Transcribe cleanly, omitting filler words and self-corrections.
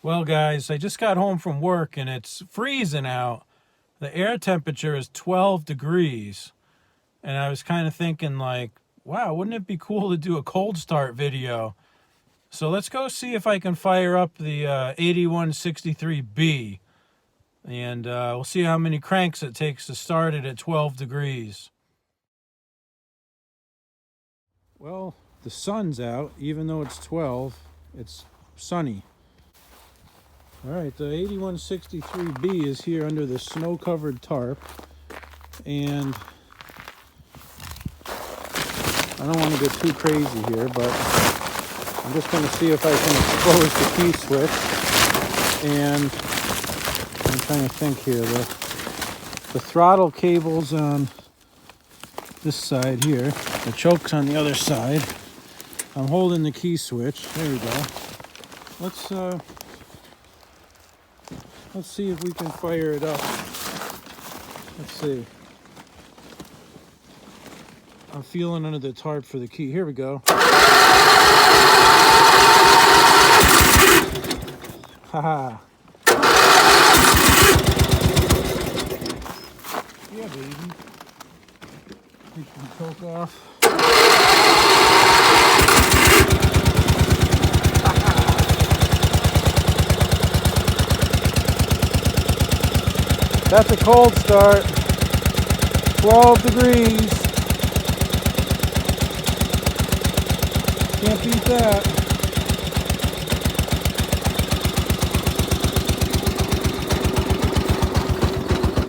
Well, guys, I just got home from work and it's freezing out. The air temperature is 12 degrees. And I was kind of thinking like, wow, wouldn't it be cool to do a cold start video? So let's go see if I can fire up the 8163B. And we'll see how many cranks it takes to start it at 12 degrees. Well, the sun's out. Even though it's 12, it's sunny. Alright, the 8163B is here under the snow-covered tarp, and I don't want to get too crazy here, but I'm just going to see if I can expose the key switch, and I'm trying to think here. The throttle cable's on this side here, the choke's on the other side. I'm holding the key switch. There we go. Let's see if we can fire it up. Let's see. I'm feeling under the tarp for the key. Here we go. Haha. Yeah, baby. Take the choke off. That's a cold start. 12 degrees. Can't beat that.